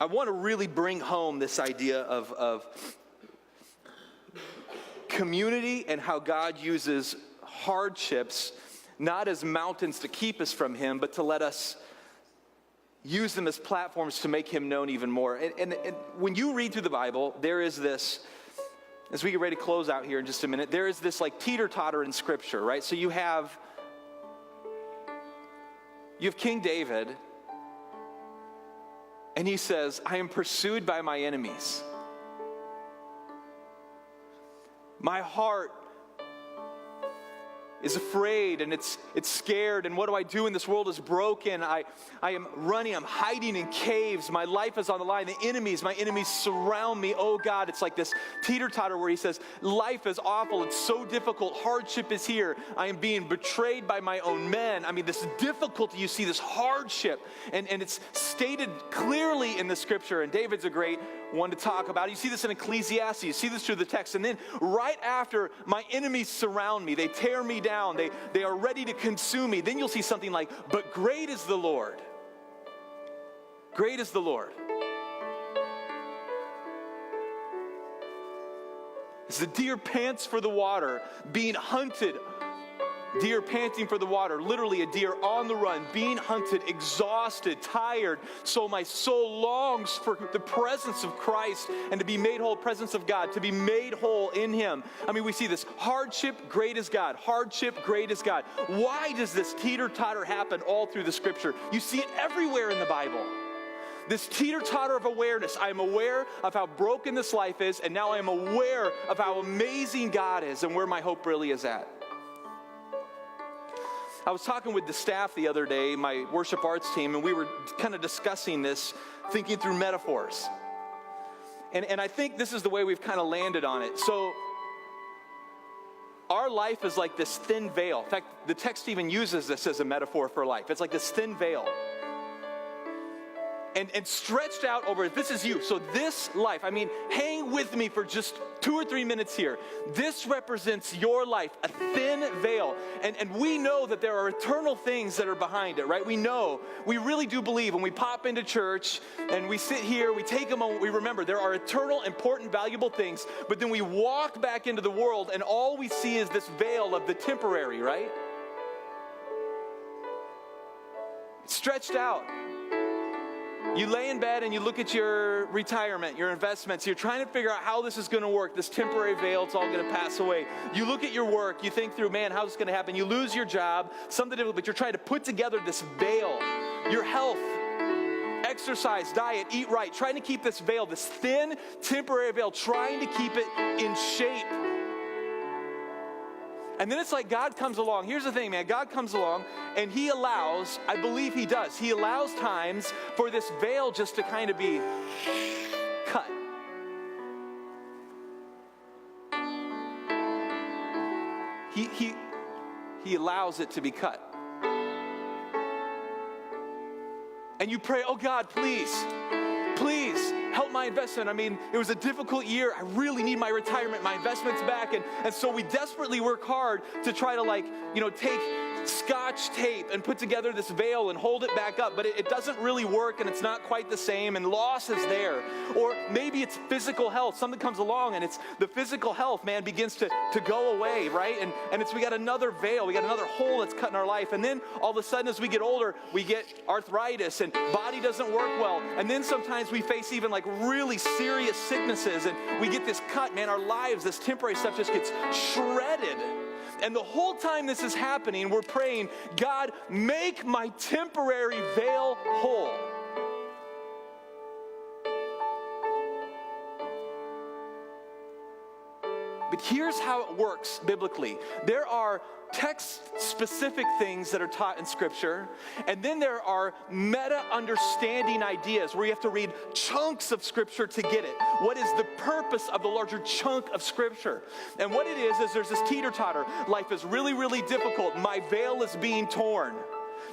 I want to really bring home this idea of community and how God uses hardships not as mountains to keep us from him, but to let us use them as platforms to make him known even more. And when you read through the Bible, there is this, as we get ready to close out here in just a minute, there is this like teeter-totter in Scripture, right? So you have King David, and he says, I am pursued by my enemies. My heart is afraid and it's scared, and what do I do when this world is broken? I am running, I'm hiding in caves, my life is on the line, my enemies surround me. Oh God, it's like this teeter-totter where he says, life is awful, it's so difficult, hardship is here, I am being betrayed by my own men. I mean, this difficulty, you see this hardship, and it's stated clearly in the Scripture, and David's a great one to talk about. You see this in Ecclesiastes, you see this through the text, and then right after, my enemies surround me, they tear me down, they are ready to consume me, then you'll see something like, but great is the Lord. Great is the Lord. As the deer pants for the water, being hunted, deer panting for the water, literally a deer on the run, being hunted, exhausted, tired. So my soul longs for the presence of Christ and to be made whole, presence of God, to be made whole in him. I mean, we see this hardship, great is God. Hardship, great is God. Why does this teeter-totter happen all through the Scripture? You see it everywhere in the Bible. This teeter-totter of awareness. I am aware of how broken this life is, and now I am aware of how amazing God is and where my hope really is at. I was talking with the staff the other day, my worship arts team, and we were kind of discussing this, thinking through metaphors. And I think this is the way we've kind of landed on it. So our life is like this thin veil. In fact, the text even uses this as a metaphor for life. It's like this thin veil. And stretched out over, this is you. So this life, I mean, hang with me for just 2 or 3 minutes here. This represents your life, a thin veil. And we know that there are eternal things that are behind it, right? We know, we really do believe when we pop into church and we sit here, we take a moment, we remember there are eternal, important, valuable things, but then we walk back into the world and all we see is this veil of the temporary, right? It's stretched out. You lay in bed and you look at your retirement, your investments. You're trying to figure out how this is going to work. This temporary veil, it's all going to pass away. You look at your work. You think through, man, how's this going to happen? You lose your job, something difficult, but you're trying to put together this veil. Your health, exercise, diet, eat right. Trying to keep this veil, this thin, temporary veil, trying to keep it in shape. And then it's like God comes along. Here's the thing, man. God comes along and he allows, I believe he does, he allows times for this veil just to kind of be cut. He allows it to be cut. And you pray, oh God, please help my investment. I mean, it was a difficult year. I really need my retirement, my investments back. And so we desperately work hard to try to take Scotch tape and put together this veil and hold it back up, but it doesn't really work and it's not quite the same and loss is there. Or maybe it's physical health. Something comes along and it's the physical health, man, begins to go away, right? And we got another veil, we got another hole that's cut in our life. And then all of a sudden as we get older, we get arthritis and body doesn't work well. And then sometimes we face even like really serious sicknesses and we get this cut, man, our lives, this temporary stuff just gets shredded. And the whole time this is happening, we're praying, God, make my temporary veil whole. But here's how it works biblically. There are text-specific things that are taught in Scripture, and then there are meta-understanding ideas where you have to read chunks of Scripture to get it. What is the purpose of the larger chunk of Scripture? And what it is there's this teeter-totter. Life is really, really difficult. My veil is being torn.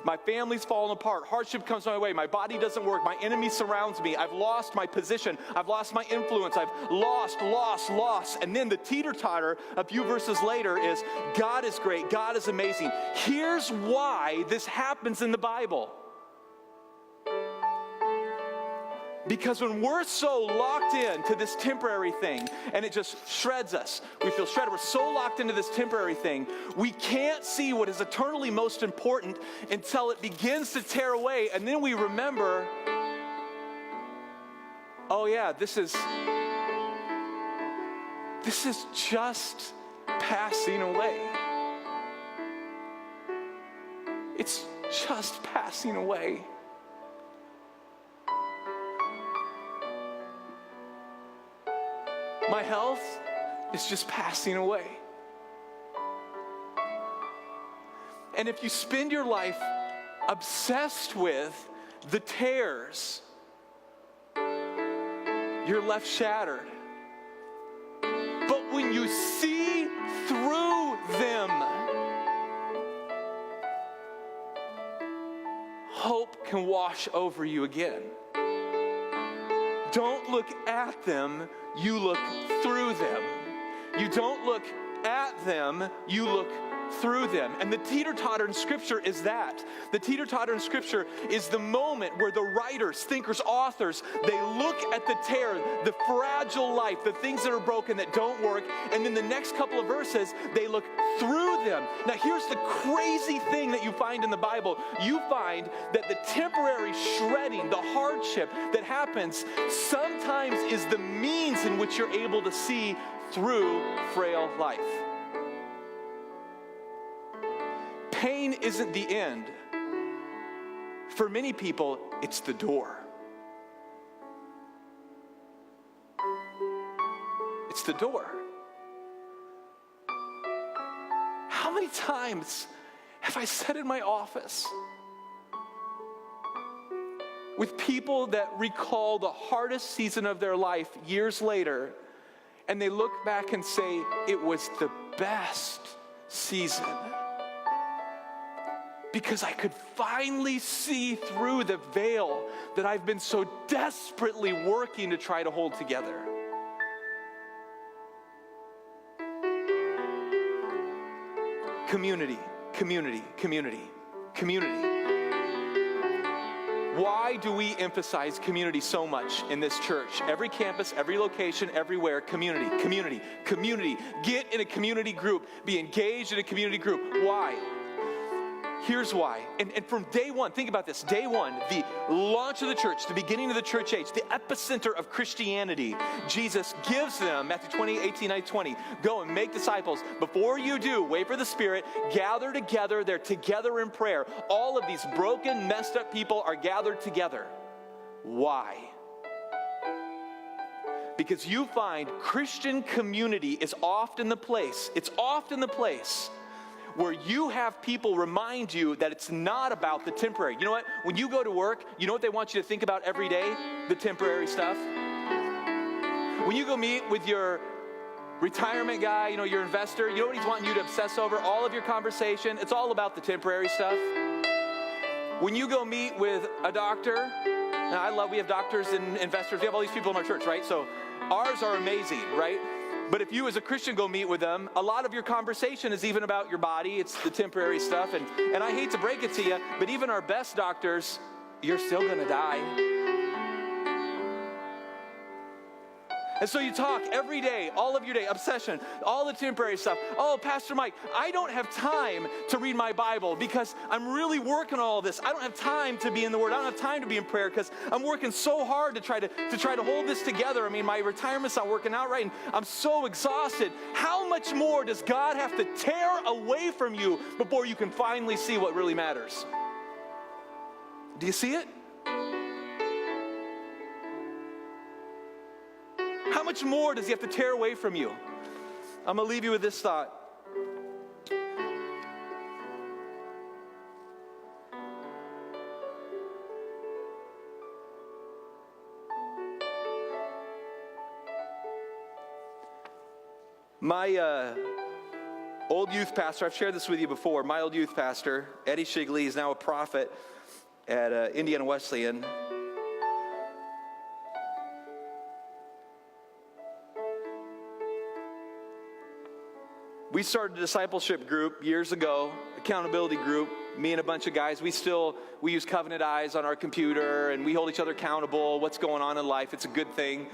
My family's fallen apart. Hardship comes my way. My body doesn't work. My enemy surrounds me. I've lost my position. I've lost my influence. I've lost. And then the teeter-totter a few verses later is, God is great. God is amazing. Here's why this happens in the Bible. Because when we're so locked in to this temporary thing and it just shreds us, we feel shredded, we're so locked into this temporary thing, we can't see what is eternally most important until it begins to tear away, and then we remember, oh yeah, this is just passing away. It's just passing away. My health is just passing away. And if you spend your life obsessed with the tears, you're left shattered. But when you see through them, hope can wash over you again. Don't look at them, you look through them. You don't look at them, you look through them. And the teeter-totter in Scripture is that. The teeter-totter in Scripture is the moment where the writers, thinkers, authors, they look at the tear, the fragile life, the things that are broken that don't work, and then the next couple of verses, they look through them. Now here's the crazy thing that you find in the Bible. You find that the temporary shredding, the hardship that happens, sometimes is the means in which you're able to see through frail life. Pain isn't the end. For many people, it's the door. It's the door. How many times have I sat in my office with people that recall the hardest season of their life years later, and they look back and say, it was the best season? Because I could finally see through the veil that I've been so desperately working to try to hold together. Community, community, community, community. Why do we emphasize community so much in this church? Every campus, every location, everywhere, community, community, community. Get in a community group. Be engaged in a community group. Why? Here's why. And from day one, think about this. Day one, the launch of the church, the beginning of the church age, the epicenter of Christianity, Jesus gives them, Matthew 20, go and make disciples. Before you do, wait for the Spirit, gather together. They're together in prayer. All of these broken, messed up people are gathered together. Why? Because you find Christian community is often the place, where you have people remind you that it's not about the temporary. You know what? When you go to work, you know what they want you to think about every day? The temporary stuff. When you go meet with your retirement guy, your investor, you know what he's wanting you to obsess over? All of your conversation, it's all about the temporary stuff. When you go meet with a doctor, and we have doctors and investors, we have all these people in our church, right? So ours are amazing, right? But if you as a Christian go meet with them, a lot of your conversation is even about your body. It's the temporary stuff. And I hate to break it to you, but even our best doctors, you're still going to die. And so you talk every day, all of your day, obsession, all the temporary stuff. Oh, Pastor Mike, I don't have time to read my Bible because I'm really working on all this. I don't have time to be in the Word. I don't have time to be in prayer because I'm working so hard to try to hold this together. I mean, my retirement's not working out right, and I'm so exhausted. How much more does God have to tear away from you before you can finally see what really matters? Do you see it? How much more does he have to tear away from you? I'm going to leave you with this thought. My old youth pastor, I've shared this with you before, my old youth pastor, Eddie Shigley, is now a prophet at Indiana Wesleyan. We started a discipleship group years ago, accountability group, me and a bunch of guys, we use Covenant Eyes on our computer, and we hold each other accountable, what's going on in life. It's a good thing.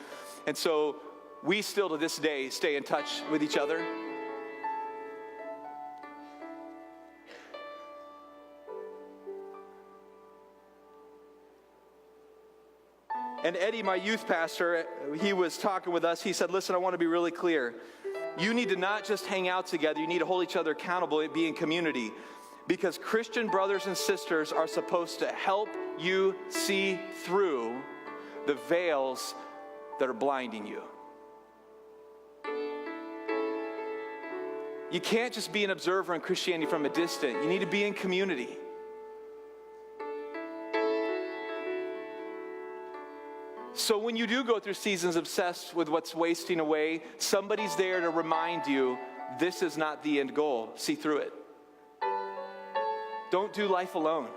And so we still to this day stay in touch with each other. And Eddie, my youth pastor, he was talking with us. He said, listen, I want to be really clear. You need to not just hang out together. You need to hold each other accountable and be in community. Because Christian brothers and sisters are supposed to help you see through the veils that are blinding you. You can't just be an observer in Christianity from a distance. You need to be in community. So when you do go through seasons obsessed with what's wasting away, somebody's there to remind you, this is not the end goal. See through it. Don't do life alone.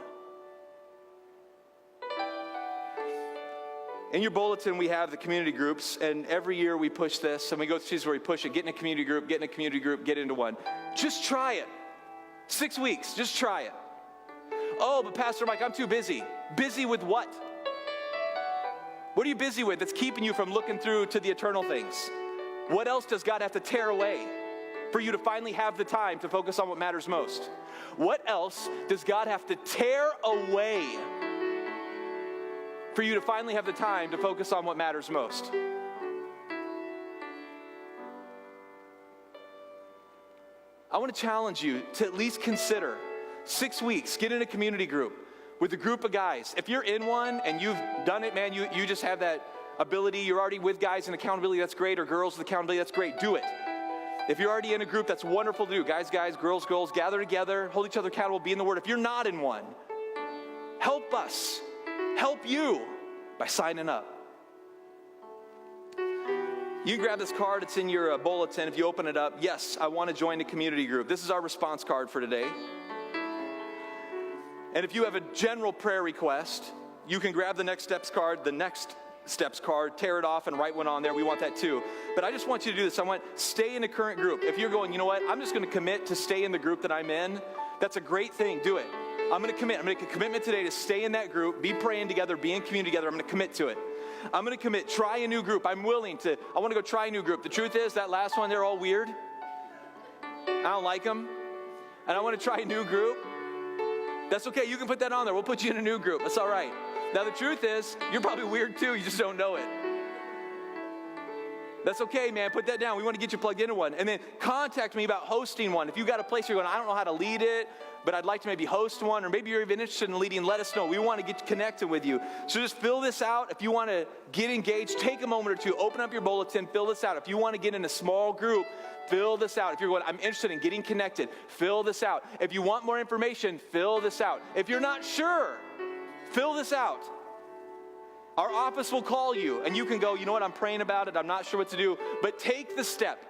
In your bulletin, we have the community groups, and every year we push this, and we go to seasons where we push it. Get in a community group, get in a community group, get into one. Just try it. 6 weeks, just try it. Oh, but Pastor Mike, I'm too busy. Busy with what? What are you busy with that's keeping you from looking through to the eternal things? What else does God have to tear away for you to finally have the time to focus on what matters most? What else does God have to tear away for you to finally have the time to focus on what matters most? I want to challenge you to at least consider 6 weeks, get in a community group with a group of guys. If you're in one and you've done it, man, you just have that ability, you're already with guys in accountability, that's great, or girls with accountability, that's great, do it. If you're already in a group, that's wonderful to do. Guys, girls, gather together, hold each other accountable, be in the Word. If you're not in one, help us, help you by signing up. You can grab this card, it's in your bulletin. If you open it up, yes, I want to join the community group. This is our response card for today. And if you have a general prayer request, you can grab the next steps card, tear it off and write one on there. We want that too. But I just want you to do this. I want stay in the current group. If you're going, you know what, I'm just going to commit to stay in the group that I'm in, that's a great thing. Do it. I'm going to commit. I'm going to make a commitment today to stay in that group, be praying together, be in community together. I'm going to commit to it. I'm going to commit. Try a new group. I'm willing to. I want to go try a new group. The truth is, that last one, they're all weird. I don't like them. And I want to try a new group. That's okay. You can put that on there. We'll put you in a new group. That's all right. Now, the truth is, you're probably weird too. You just don't know it. That's okay, man. Put that down. We want to get you plugged into one. And then contact me about hosting one. If you've got a place you're going, I don't know how to lead it, but I'd like to maybe host one, or maybe you're even interested in leading, let us know. We want to get connected with you. So just fill this out. If you want to get engaged, take a moment or two, open up your bulletin, fill this out. If you want to get in a small group, fill this out. If you're going, I'm interested in getting connected, fill this out. If you want more information, fill this out. If you're not sure, fill this out. Our office will call you, and you can go, you know what, I'm praying about it, I'm not sure what to do, but take the step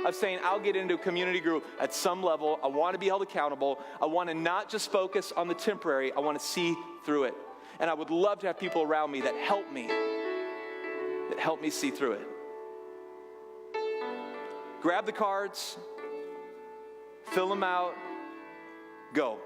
of saying, I'll get into a community group at some level. I want to be held accountable. I want to not just focus on the temporary, I want to see through it. And I would love to have people around me that help me see through it. Grab the cards, fill them out, go.